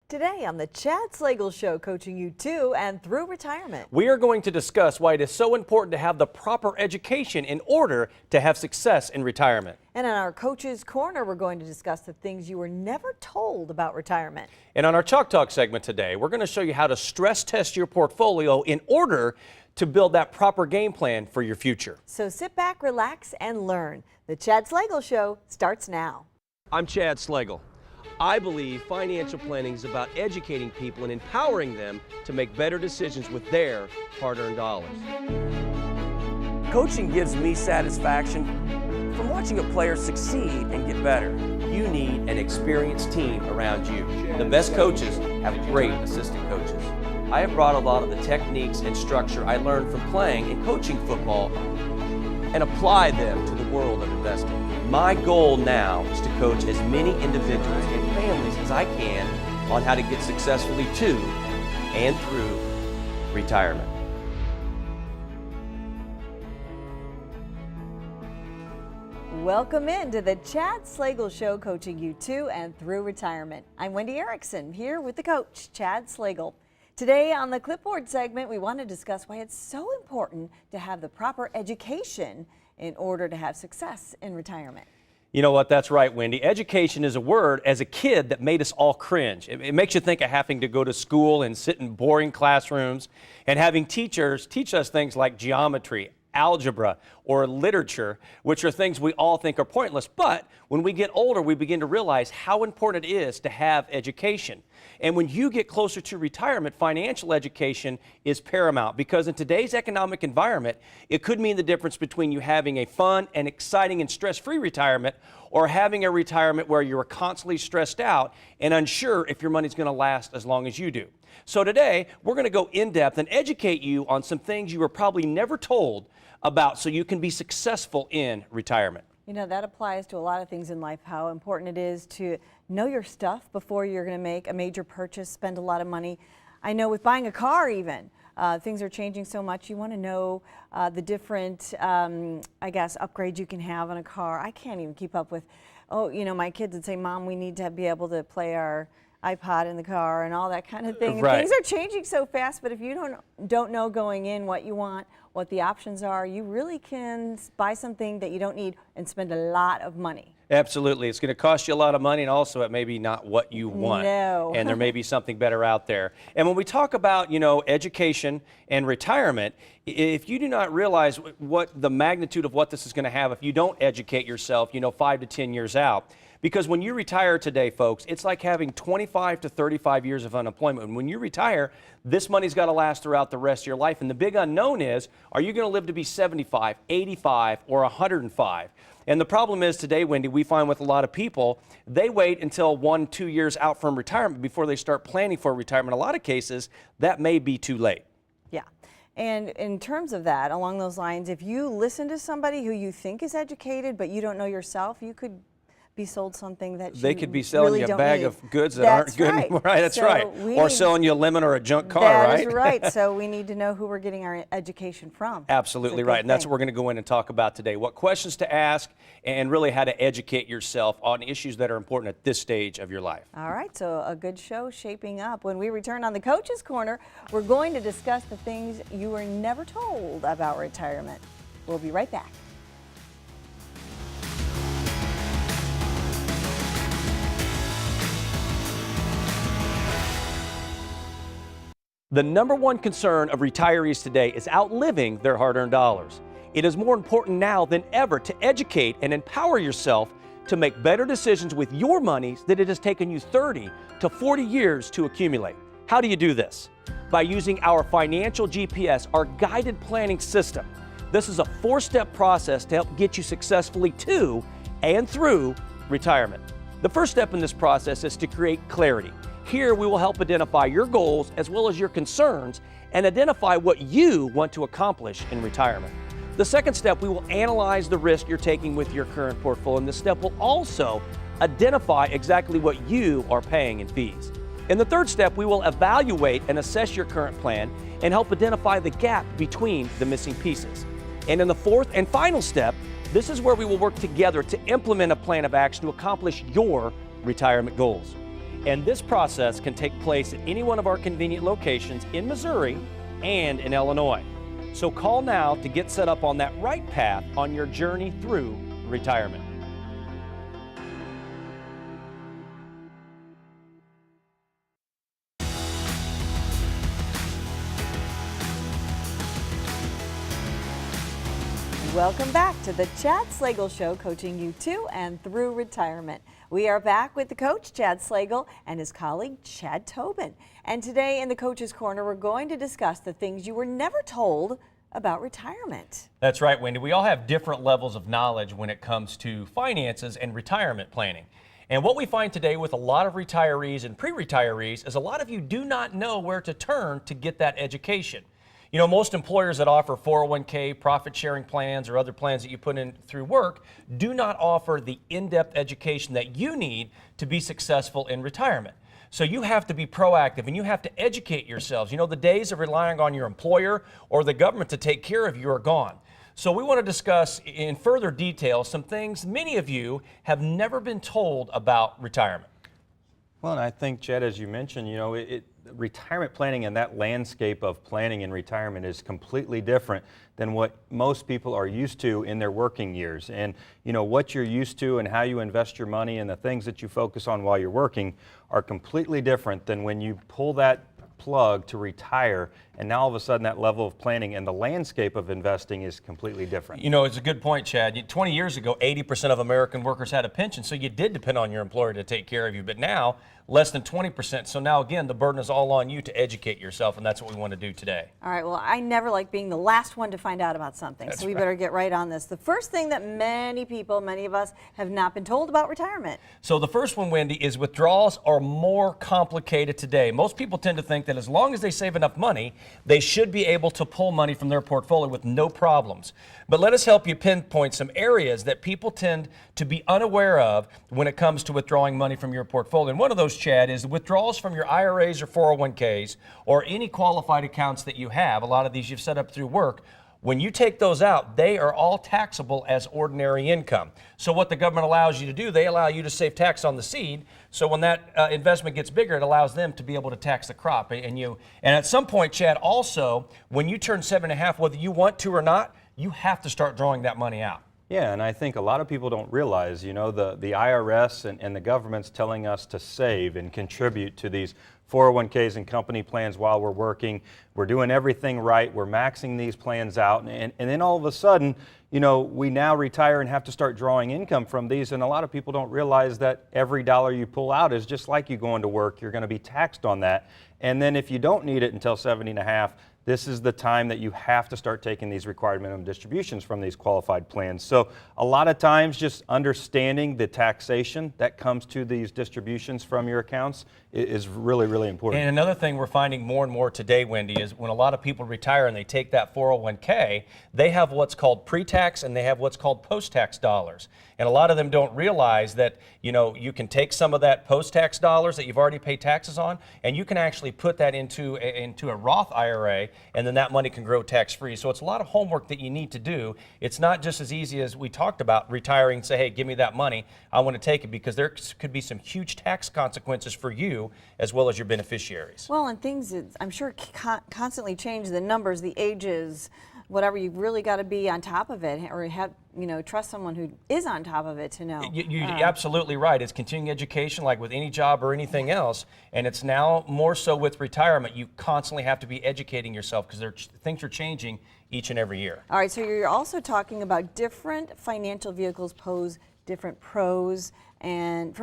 Today on the Chad Slagle Show, coaching you to and through retirement. We are going to discuss why it is so important to have the proper education in order to have success in retirement. And in our Coach's Corner, we're going to discuss the things you were never told about retirement. And on our Chalk Talk segment today, we're going to show you how to stress test your portfolio in order to build that proper game plan for your future. So sit back, relax, and learn. The Chad Slagle Show starts now. I'm Chad Slagle. I believe financial planning is about educating people and empowering them to make better decisions with their hard-earned dollars. Coaching gives me satisfaction from watching a player succeed and get better. You need an experienced team around you. The best coaches have great assistant coaches. I have brought a lot of the techniques and structure I learned from playing and coaching football and applied them to the world of investing. My goal now is to coach as many individuals and families as I can on how to get successfully to and through retirement. Welcome into the Chad Slagle Show, coaching you to and through retirement. I'm Wendy Erickson, here with the coach, Chad Slagle. Today on the Clipboard segment, we want to discuss why it's so important to have the proper education in order to have success in retirement. You know what? That's right, Wendy. Education is a word as a kid that made us all cringe. It makes you think of having to go to school and sit in boring classrooms and having teachers teach us things like geometry, algebra, or literature, which are things we all think are pointless. But when we get older, we begin to realize how important it is to have education. And when you get closer to retirement, financial education is paramount, because in today's economic environment, it could mean the difference between you having a fun and exciting and stress-free retirement or having a retirement where you're constantly stressed out and unsure if your money's going to last as long as you do. So today, we're going to go in depth and educate you on some things you were probably never told about so you can be successful in retirement. You know, that applies to a lot of things in life, how important it is to know your stuff before you're going to make a major purchase, spend a lot of money. I know with buying a car even, things are changing so much. You want to know the different, I guess, upgrades you can have on a car. I can't even keep up with, my kids would say, Mom, we need to be able to play our iPod in the car and all that kind of thing. Right. Things are changing so fast, but if you don't know going in what you want, what the options are, you really can buy something that you don't need and spend a lot of money. Absolutely. It's going to cost you a lot of money, and also it may be not what you want. No. And there may be something better out there. And when we talk about, education and retirement, if you do not realize what the magnitude of what this is going to have if you don't educate yourself, 5 to 10 years out. Because when you retire today, folks, it's like having 25 to 35 years of unemployment. And when you retire, this money's got to last throughout the rest of your life. And the big unknown is, are you going to live to be 75, 85, or 105? And the problem is today, Wendy, we find with a lot of people, they wait until 1-2 years out from retirement before they start planning for retirement. In a lot of cases, that may be too late. Yeah. And in terms of that, along those lines, if you listen to somebody who you think is educated, but you don't know yourself, you could be sold something that you They could be selling really you a don't bag need. of goods that That's aren't good right. anymore. Right, that's So right. Or selling you a lemon or a junk car, right? That is right. So we need to know who we're getting our education from. Absolutely right. And that's what we're going to go in and talk about today. What questions to ask and really how to educate yourself on issues that are important at this stage of your life. All right, so a good show shaping up. When we return on the Coach's Corner, we're going to discuss the things you were never told about retirement. We'll be right back. The number one concern of retirees today is outliving their hard-earned dollars. It is more important now than ever to educate and empower yourself to make better decisions with your money that it has taken you 30 to 40 years to accumulate. How do you do this? By using our Financial GPS, our guided planning system. This is a 4-step process to help get you successfully to and through retirement. The first step in this process is to create clarity. Here we will help identify your goals as well as your concerns and identify what you want to accomplish in retirement. The second step, we will analyze the risk you're taking with your current portfolio, and this step will also identify exactly what you are paying in fees. In the third step, we will evaluate and assess your current plan and help identify the gap between the missing pieces. And in the fourth and final step, this is where we will work together to implement a plan of action to accomplish your retirement goals. And this process can take place at any one of our convenient locations in Missouri and in Illinois. So call now to get set up on that right path on your journey through retirement. Welcome back to the Chad Slagle Show, coaching you to and through retirement. We are back with the coach, Chad Slagle, and his colleague, Chad Tobin. And today in the Coach's Corner, we're going to discuss the things you were never told about retirement. That's right, Wendy. We all have different levels of knowledge when it comes to finances and retirement planning. And what we find today with a lot of retirees and pre-retirees is a lot of you do not know where to turn to get that education. You know, most employers that offer 401k, profit sharing plans, or other plans that you put in through work do not offer the in-depth education that you need to be successful in retirement. So you have to be proactive and you have to educate yourselves. You know, the days of relying on your employer or the government to take care of you are gone. So we want to discuss in further detail some things many of you have never been told about retirement. Well, and I think, Chad, as you mentioned, you know, retirement planning and that landscape of planning in retirement is completely different than what most people are used to in their working years. And, you know, what you're used to and how you invest your money and the things that you focus on while you're working are completely different than when you pull that plug to retire, and now all of a sudden that level of planning and the landscape of investing is completely different. You know, it's a good point, Chad. 20 years ago, 80% of American workers had a pension, so you did depend on your employer to take care of you. But now, less than 20%. So now, again, the burden is all on you to educate yourself, and that's what we want to do today. All right, well, I never like being the last one to find out about something, so we better get right on this. The first thing that many of us, have not been told about retirement. So the first one, Wendy, is withdrawals are more complicated today. Most people tend to think that as long as they save enough money, they should be able to pull money from their portfolio with no problems. But let us help you pinpoint some areas that people tend to be unaware of when it comes to withdrawing money from your portfolio. And one of those, Chad, is withdrawals from your IRAs or 401ks or any qualified accounts that you have. A lot of these you've set up through work. When you take those out, they are all taxable as ordinary income. So what the government allows you to do, they allow you to save tax on the seed. So when that investment gets bigger, it allows them to be able to tax the crop. And at some point, Chad, also, when you turn 7.5, whether you want to or not, you have to start drawing that money out. Yeah, and I think a lot of people don't realize, you know, the IRS and the government's telling us to save and contribute to these 401ks and company plans while we're working. We're doing everything right. We're maxing these plans out. And then all of a sudden, you know, we now retire and have to start drawing income from these. And a lot of people don't realize that every dollar you pull out is just like you going to work. You're going to be taxed on that. And then if you don't need it until 70.5, this is the time that you have to start taking these required minimum distributions from these qualified plans. So a lot of times just understanding the taxation that comes to these distributions from your accounts is really, really important. And another thing we're finding more and more today, Wendy, is when a lot of people retire and they take that 401k, they have what's called pre-tax and they have what's called post-tax dollars. And a lot of them don't realize that, you know, you can take some of that post-tax dollars that you've already paid taxes on, and you can actually put that into a Roth IRA, and then that money can grow tax-free. So it's a lot of homework that you need to do. It's not just as easy as we talked about retiring and say, hey, give me that money, I want to take it, because there could be some huge tax consequences for you as well as your beneficiaries. Well, and things, I'm sure, constantly change, the numbers, the ages, whatever. You've really got to be on top of it, or have, you know, trust someone who is on top of it to know. You're absolutely right. It's continuing education like with any job or anything else, and it's now more so with retirement. You constantly have to be educating yourself because things are changing each and every year. All right, so you're also talking about different financial vehicles pose different pros and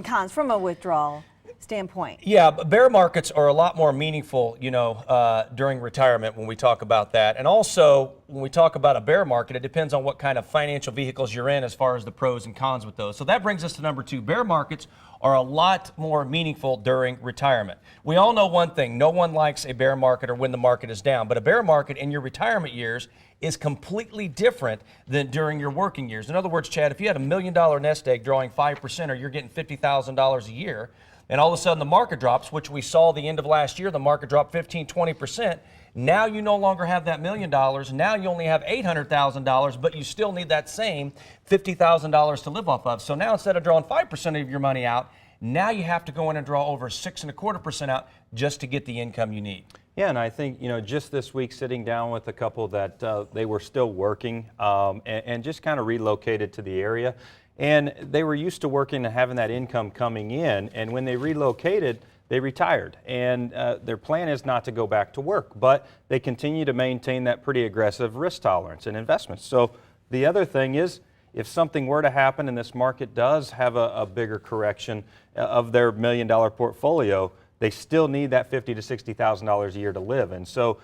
cons from a withdrawal standpoint. Yeah, but bear markets are a lot more meaningful, you know, during retirement when we talk about that. And also, when we talk about a bear market, it depends on what kind of financial vehicles you're in as far as the pros and cons with those. So that brings us to number 2. Bear markets are a lot more meaningful during retirement. We all know one thing: no one likes a bear market or when the market is down. But a bear market in your retirement years is completely different than during your working years. In other words, Chad, if you had $1 million nest egg drawing 5%, or you're getting $50,000 a year, and all of a sudden the market drops, which we saw the end of last year, the market dropped 15-20%. Now you no longer have that $1 million. Now you only have $800,000, but you still need that same $50,000 to live off of. So now instead of drawing 5% of your money out, Now you have to go in and draw over 6.25% out just to get the income you need. Yeah, and I think, just this week sitting down with a couple that they were still working and just kind of relocated to the area. And they were used to working and having that income coming in. And when they relocated, they retired. And their plan is not to go back to work, but they continue to maintain that pretty aggressive risk tolerance and investments. So the other thing is, if something were to happen and this market does have a bigger correction of their $1 million portfolio, they still need that $50,000 to $60,000 a year to live. And so,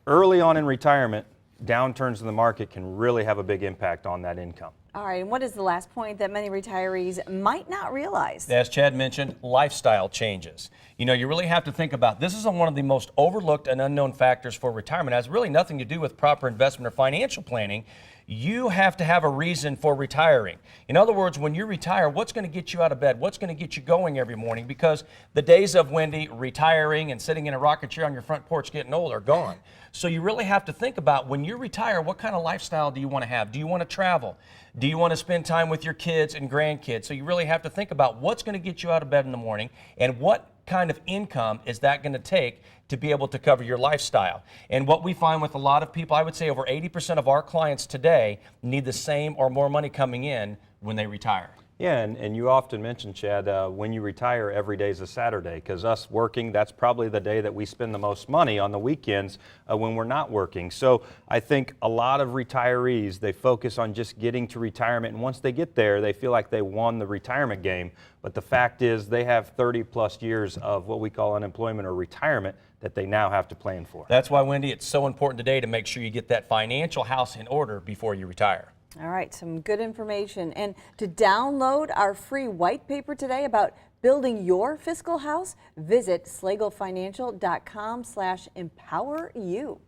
early on in retirement, downturns in the market can really have a big impact on that income. All right, and what is the last point that many retirees might not realize? As Chad mentioned, lifestyle changes. You really have to think about this is one of the most overlooked and unknown factors for retirement. It has really nothing to do with proper investment or financial planning. You have to have a reason for retiring. In other words, when you retire, what's going to get you out of bed? What's going to get you going every morning? Because the days of, Wendy, retiring and sitting in a rocking chair on your front porch getting old are gone. So you really have to think about when you retire, what kind of lifestyle do you want to have? Do you want to travel? Do you want to spend time with your kids and grandkids? So you really have to think about what's going to get you out of bed in the morning and what kind of income is that going to take to be able to cover your lifestyle. And what we find with a lot of people, I would say over 80% of our clients today need the same or more money coming in when they retire. Yeah, and you often mention, Chad, when you retire, every day is a Saturday, because us working, that's probably the day that we spend the most money on the weekends when we're not working. So I think a lot of retirees, they focus on just getting to retirement, and once they get there, they feel like they won the retirement game. But the fact is they have 30 plus years of what we call unemployment or retirement that they now have to plan for. That's why, Wendy, it's so important today to make sure you get that financial house in order before you retire. All right, some good information. And to download our free white paper today about building your fiscal house, visit slagelfinancial.com/empoweryou.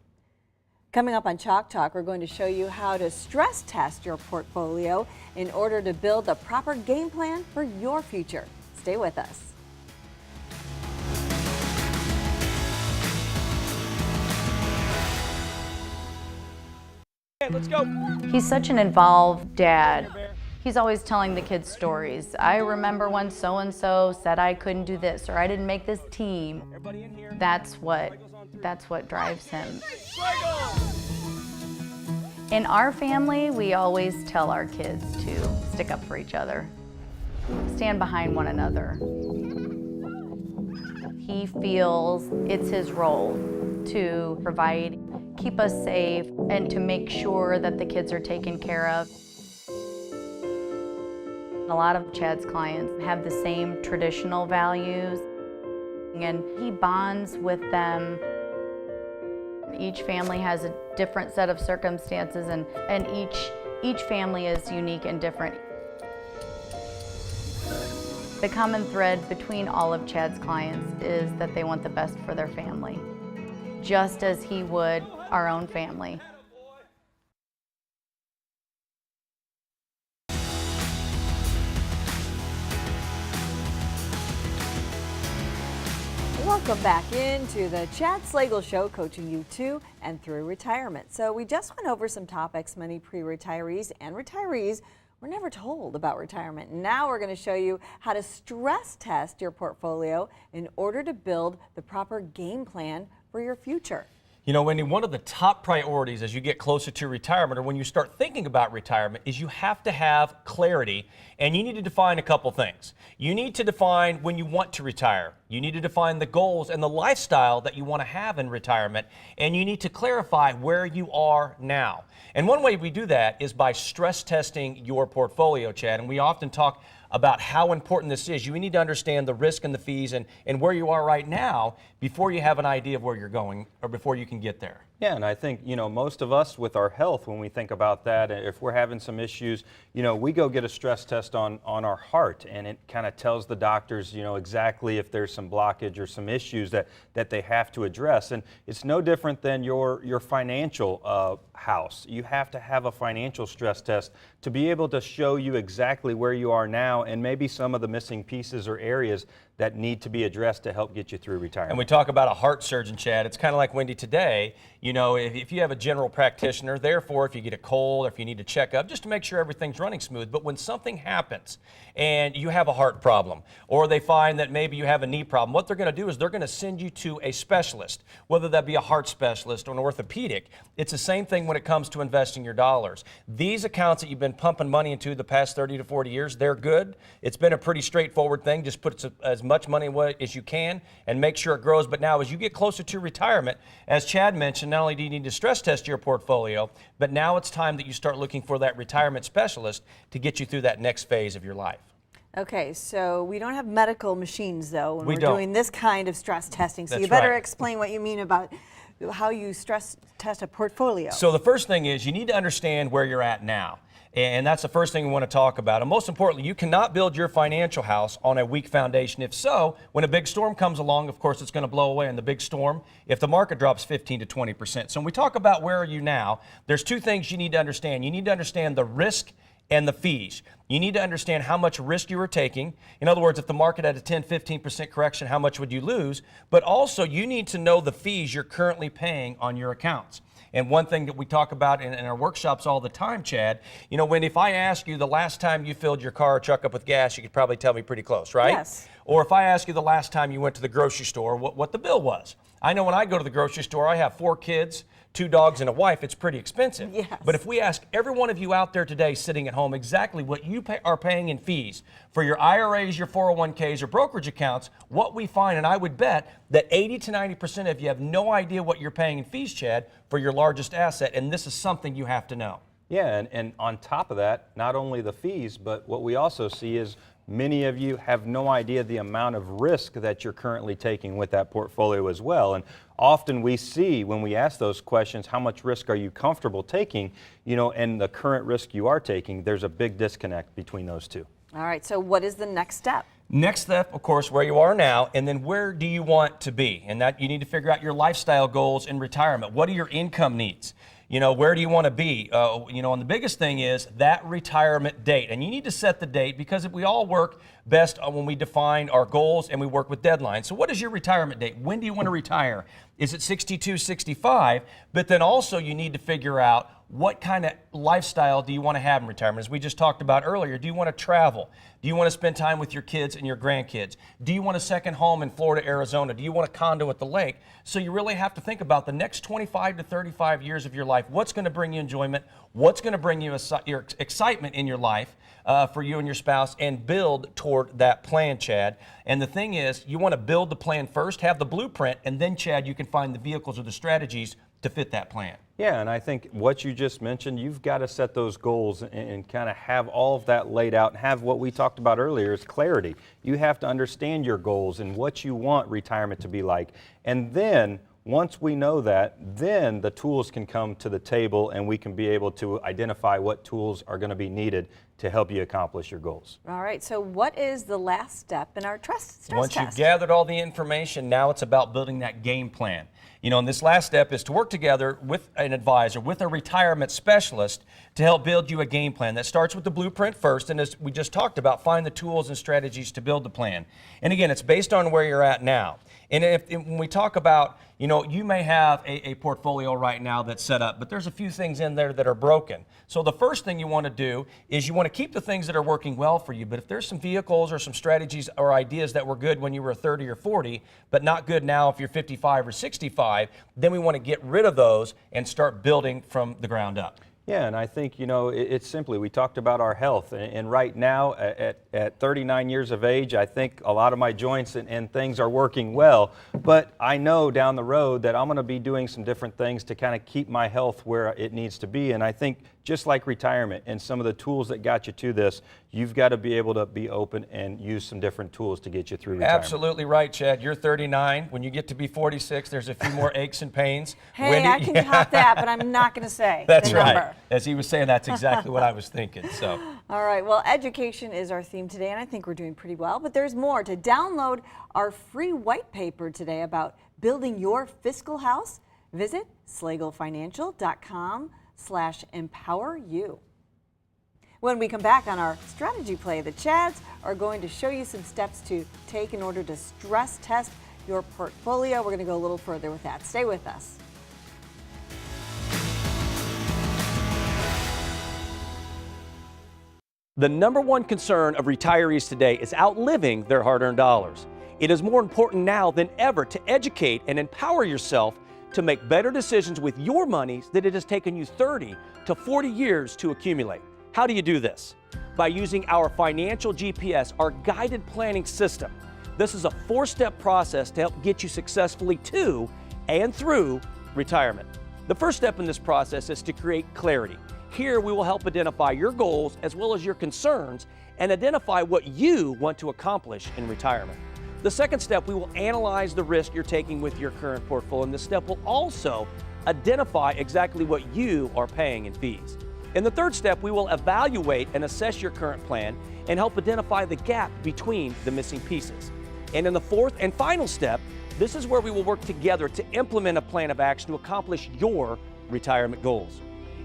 Coming up on Chalk Talk, we're going to show you how to stress test your portfolio in order to build a proper game plan for your future. Stay with us. Let's go. He's such an involved dad. He's always telling the kids stories. I remember when so-and-so said I couldn't do this or I didn't make this team. That's what drives him. In our family, we always tell our kids to stick up for each other, stand behind one another. He feels it's his role to provide, keep us safe, and to make sure that the kids are taken care of. A lot of Chad's clients have the same traditional values, and he bonds with them. Each family has a different set of circumstances, and each family is unique and different. The common thread between all of Chad's clients is that they want the best for their family, just as he would our own family. Welcome back into the Chad Slagle Show, coaching you to and through retirement. So we just went over some topics many pre-retirees and retirees were never told about retirement. Now we're going to show you how to stress test your portfolio in order to build the proper game plan for your future. You know, Wendy, one of the top priorities as you get closer to retirement, or when you start thinking about retirement, is you have to have clarity, and you need to define a couple things. You need to define when you want to retire. You need to define the goals and the lifestyle that you want to have in retirement, and you need to clarify where you are now. And one way we do that is by stress testing your portfolio, Chad, and we often talk about how important this is. You need to understand the risk and the fees and where you are right now before you have an idea of where you're going or before you can get there. Yeah, and I think, most of us with our health, when we think about that, if we're having some issues, we go get a stress test on our heart, and it kind of tells the doctors, exactly if there's some blockage or some issues that they have to address. And it's no different than your financial house. You have to have a financial stress test to be able to show you exactly where you are now and maybe some of the missing pieces or areas that need to be addressed to help get you through retirement. And we talk about a heart surgeon, Chad. It's kind of like Wendy today. You know, if you have a general practitioner, therefore, if you get a cold or if you need to check up, just to make sure everything's running smooth. But when something happens and you have a heart problem, or they find that maybe you have a knee problem, what they're going to do is they're going to send you to a specialist, whether that be a heart specialist or an orthopedic. It's the same thing when it comes to investing your dollars. These accounts that you've been pumping money into the past 30 to 40 years, they're good. It's been a pretty straightforward thing. Just put as much money away as you can and make sure it grows. But now as you get closer to retirement, as Chad mentioned, not only do you need to stress test your portfolio, but now it's time that you start looking for that retirement specialist to get you through that next phase of your life. Okay, so we don't have medical machines, though, when We we're don't. doing this kind of stress testing. So That's you better right. explain what you mean about how you stress test a portfolio. So the first thing is you need to understand where you're at now. And that's the first thing we want to talk about. And most importantly, you cannot build your financial house on a weak foundation. If so, when a big storm comes along, of course, it's going to blow away in the big storm if the market drops 15 to 20%. So when we talk about where are you now, there's two things you need to understand. You need to understand the risk and the fees. You need to understand how much risk you are taking. In other words, if the market had a 10, 15% correction, how much would you lose? But also, you need to know the fees you're currently paying on your accounts. And one thing that we talk about in our workshops all the time, Chad, you know, when if I ask you the last time you filled your car or truck up with gas, you could probably tell me pretty close, right? Yes. Or if I ask you the last time you went to the grocery store, what the bill was. I know when I go to the grocery store, I have 4 kids, 2 dogs, and a wife. It's pretty expensive. Yes. But if we ask every one of you out there today sitting at home exactly what you are paying in fees for your IRAs, your 401ks, or brokerage accounts, what we find, and I would bet that 80 to 90% of you have no idea what you're paying in fees, Chad, for your largest asset, and this is something you have to know. Yeah, and on top of that, not only the fees, but what we also see is many of you have no idea the amount of risk that you're currently taking with that portfolio as well. And often we see when we ask those questions, how much risk are you comfortable taking, you know, and the current risk you are taking, there's a big disconnect between those two. All right, so what is the next step? Next step, of course, where you are now, and then where do you want to be? And that you need to figure out your lifestyle goals in retirement. What are your income needs? You know, where do you want to be? You know, and the biggest thing is that retirement date. And you need to set the date because we all work best when we define our goals and we work with deadlines. So what is your retirement date? When do you want to retire? Is it 62, 65? But then also you need to figure out what kind of lifestyle do you want to have in retirement? As we just talked about earlier, do you want to travel? Do you want to spend time with your kids and your grandkids? Do you want a second home in Florida, Arizona? Do you want a condo at the lake? So you really have to think about the next 25 to 35 years of your life. What's going to bring you enjoyment? What's going to bring you your excitement in your life for you and your spouse, and build toward that plan, Chad. And the thing is, you want to build the plan first, have the blueprint, and then, Chad, you can find the vehicles or the strategies to fit that plan. Yeah, and I think what you just mentioned, you've got to set those goals and kind of have all of that laid out and have what we talked about earlier is clarity. You have to understand your goals and what you want retirement to be like. And then once we know that, then the tools can come to the table and we can be able to identify what tools are going to be needed to help you accomplish your goals. All right, so what is the last step in our stress Once test? you've gathered all the information, now it's about building that game plan. You know, and this last step is to work together with an advisor, with a retirement specialist to help build you a game plan. That starts with the blueprint first, and as we just talked about, find the tools and strategies to build the plan. And again, it's based on where you're at now. And when we talk about, you know, you may have a portfolio right now that's set up, but there's a few things in there that are broken. So the first thing you want to do is you want to keep the things that are working well for you. But if there's some vehicles or some strategies or ideas that were good when you were 30 or 40, but not good now if you're 55 or 65, then we want to get rid of those and start building from the ground up. Yeah, and I think, you know, it's simply, we talked about our health, and right now at 39 years of age, I think a lot of my joints and things are working well, but I know down the road that I'm going to be doing some different things to kind of keep my health where it needs to be, and I think just like retirement and some of the tools that got you to this, you've got to be able to be open and use some different tools to get you through retirement. Absolutely right, Chad. You're 39. When you get to be 46, there's a few more aches and pains. Hey, I can top that, but I'm not going to say That's the right. number. As he was saying, that's exactly what I was thinking. So, All right, well, education is our theme today, and I think we're doing pretty well, but there's more. To download our free white paper today about building your fiscal house, visit slagelfinancial.com/empoweryou. When we come back on our strategy play, the Chads are going to show you some steps to take in order to stress test your portfolio. We're going to go a little further with that. Stay with us. The number one concern of retirees today is outliving their hard-earned dollars. It is more important now than ever to educate and empower yourself to make better decisions with your money that it has taken you 30 to 40 years to accumulate. How do you do this? By using our financial GPS, our guided planning system. This is a 4-step process to help get you successfully to and through retirement. The first step in this process is to create clarity. Here we will help identify your goals as well as your concerns and identify what you want to accomplish in retirement. The second step, we will analyze the risk you're taking with your current portfolio, and this step will also identify exactly what you are paying in fees. In the third step, we will evaluate and assess your current plan and help identify the gap between the missing pieces. And in the fourth and final step, this is where we will work together to implement a plan of action to accomplish your retirement goals.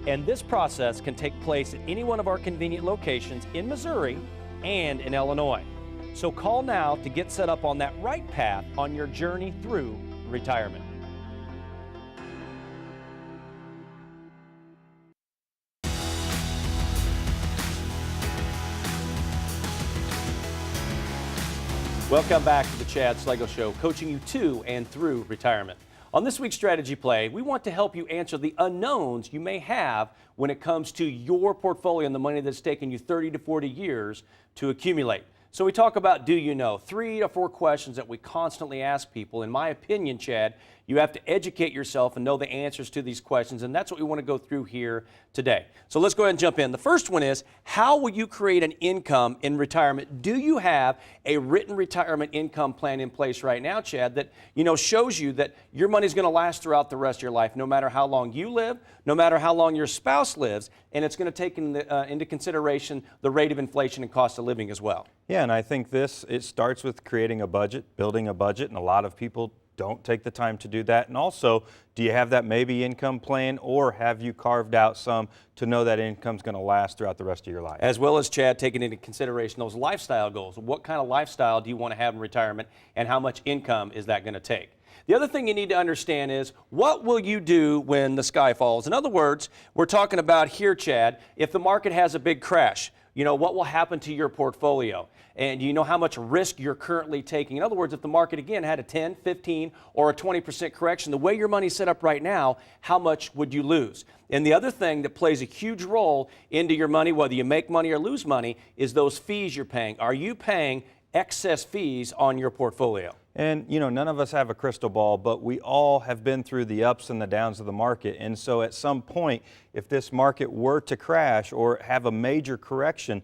And this process can take place at any one of our convenient locations in Missouri and in Illinois. So call now to get set up on that right path on your journey through retirement. Welcome back to the Chad Slagle Show, coaching you to and through retirement. On this week's strategy play, we want to help you answer the unknowns you may have when it comes to your portfolio and the money that's taken you 30 to 40 years to accumulate. So we talk about do you know? 3 to 4 questions that we constantly ask people. In my opinion, Chad, you have to educate yourself and know the answers to these questions, and that's what we want to go through here today. So let's go ahead and jump in. The first one is, how will you create an income in retirement? Do you have a written retirement income plan in place right now, Chad, that shows you that your money is going to last throughout the rest of your life, no matter how long you live, no matter how long your spouse lives, and it's going to take into consideration the rate of inflation and cost of living as well? Yeah, and I think it starts with creating a budget, building a budget, and a lot of people don't take the time to do that. And also, do you have that maybe income plan, or have you carved out some to know that income's going to last throughout the rest of your life? As well as, Chad, taking into consideration those lifestyle goals. What kind of lifestyle do you want to have in retirement, and how much income is that going to take? The other thing you need to understand is, what will you do when the sky falls? In other words, we're talking about here, Chad, if the market has a big crash, what will happen to your portfolio? And you know how much risk you're currently taking. In other words, if the market, again, had a 10, 15, or a 20% correction, the way your money's set up right now, how much would you lose? And the other thing that plays a huge role into your money, whether you make money or lose money, is those fees you're paying. Are you paying excess fees on your portfolio? And, none of us have a crystal ball, but we all have been through the ups and the downs of the market. And so at some point, if this market were to crash or have a major correction,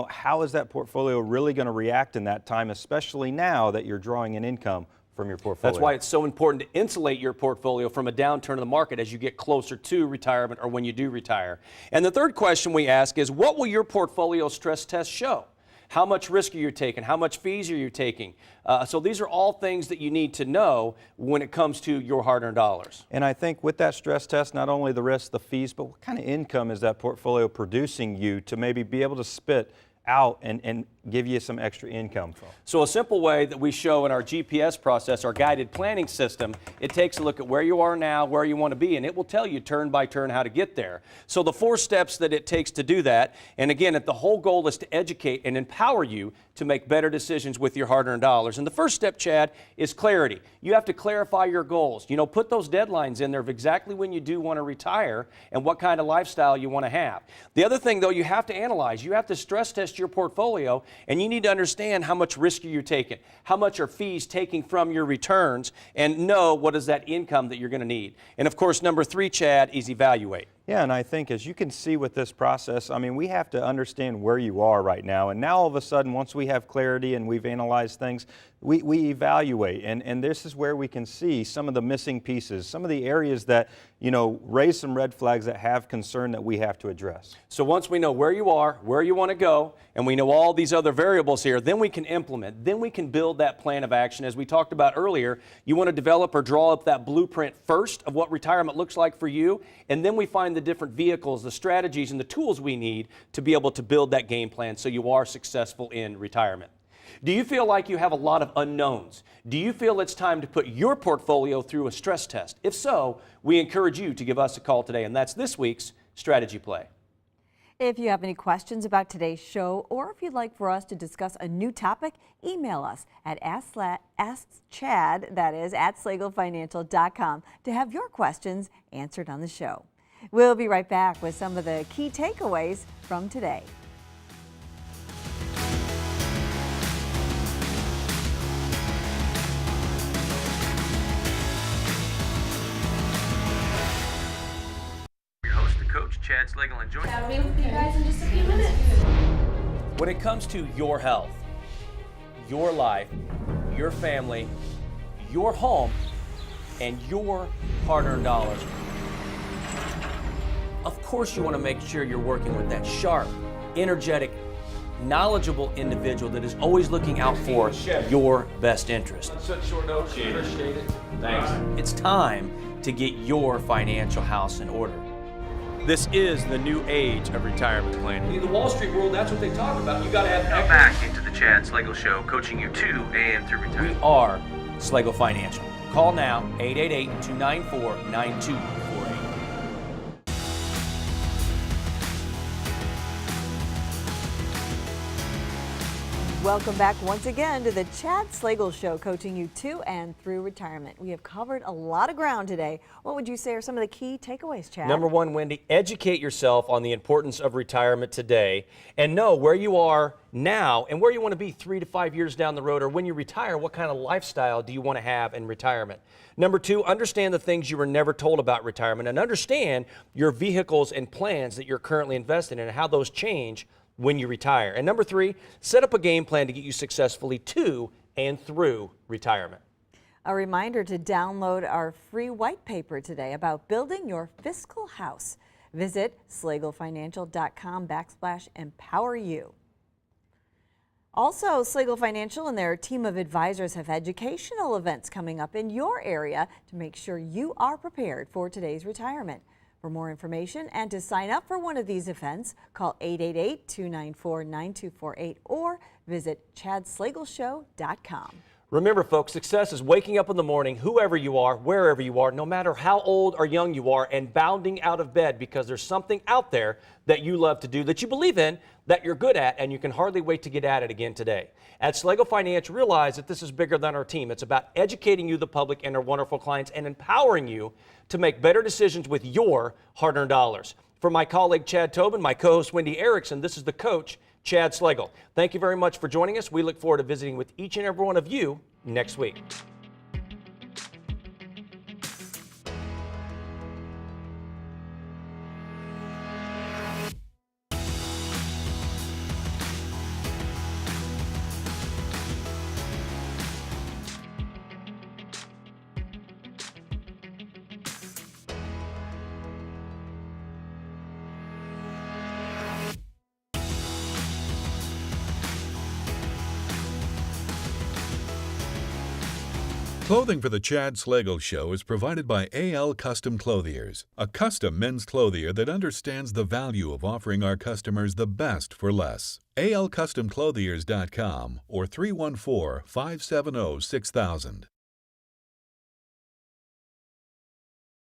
how is that portfolio really going to react in that time, especially now that you're drawing an income from your portfolio? That's why it's so important to insulate your portfolio from a downturn of the market as you get closer to retirement or when you do retire. And the third question we ask is, what will your portfolio stress test show? How much risk are you taking? How much fees are you taking? So these are all things that you need to know when it comes to your hard-earned dollars. And I think with that stress test, not only the risk, the fees, but what kind of income is that portfolio producing you to maybe be able to spit out and give you some extra income from? So a simple way that we show in our GPS process, our guided planning system, it takes a look at where you are now, where you want to be, and it will tell you turn by turn how to get there. So the 4 steps that it takes to do that, and again, the whole goal is to educate and empower you to make better decisions with your hard-earned dollars. And the first step, Chad, is clarity. You have to clarify your goals. Put those deadlines in there of exactly when you do want to retire and what kind of lifestyle you want to have. The other thing, though, you have to analyze. You have to stress test your portfolio, and you need to understand how much risk are you taking, how much are fees taking from your returns, and know what is that income that you're going to need. And of course, number 3, Chad, is evaluate. Yeah, and I think as you can see with this process, we have to understand where you are right now. And now all of a sudden, once we have clarity and we've analyzed things, we evaluate, and this is where we can see some of the missing pieces, some of the areas that, raise some red flags that have concern that we have to address. So once we know where you are, where you want to go, and we know all these other variables here, then we can implement, then we can build that plan of action. As we talked about earlier, you want to develop or draw up that blueprint first of what retirement looks like for you, and then we find the different vehicles, the strategies, and the tools we need to be able to build that game plan so you are successful in retirement. Do you feel like you have a lot of unknowns? Do you feel it's time to put your portfolio through a stress test? If so, we encourage you to give us a call today, and that's this week's Strategy Play. If you have any questions about today's show, or if you'd like for us to discuss a new topic, email us at AskChad, that is, at SlegelFinancial.com, to have your questions answered on the show. We'll be right back with some of the key takeaways from today. Coach Chad Slegel and join. I'll be with you guys in just a few minutes. When it comes to your health, your life, your family, your home, and your hard-earned dollars, of course you want to make sure you're working with that sharp, energetic, knowledgeable individual that is always looking out for your best interest. Such short notice, appreciate it. Thanks. It's time to get your financial house in order. This is the new age of retirement planning. In the Wall Street world, that's what they talk about. You got to have equity. Back into the Chad Slegel Show, coaching you to and through retirement. We are Slegel Financial. Call now, 888-294-9248. Welcome back once again to the Chad Slegel Show, coaching you to and through retirement. We have covered a lot of ground today. What would you say are some of the key takeaways, Chad? Number one, Wendy, educate yourself on the importance of retirement today and know where you are now and where you want to be 3 to 5 years down the road, or when you retire, what kind of lifestyle do you want to have in retirement? Number two, understand the things you were never told about retirement and understand your vehicles and plans that you're currently invested in and how those change when you retire. And number three, set up a game plan to get you successfully to and through retirement. A reminder to download our free white paper today about building your fiscal house. Visit SlegelFinancial.com/empoweryou. Also, Slegel Financial and their team of advisors have educational events coming up in your area to make sure you are prepared for today's retirement. For more information and to sign up for one of these events, call 888-294-9248 or visit ChadSlegelShow.com. Remember, folks, success is waking up in the morning, whoever you are, wherever you are, no matter how old or young you are, and bounding out of bed because there's something out there that you love to do, that you believe in, that you're good at, and you can hardly wait to get at it again today. At Slegel Financial, realize that this is bigger than our team. It's about educating you, the public, and our wonderful clients, and empowering you to make better decisions with your hard-earned dollars. For my colleague Chad Tobin, my co-host Wendy Erickson, this is the coach, Chad Slegel. Thank you very much for joining us. We look forward to visiting with each and every one of you next week. Clothing for the Chad Slegel Show is provided by AL Custom Clothiers, a custom men's clothier that understands the value of offering our customers the best for less. ALCustomClothiers.com or 314-570-6000.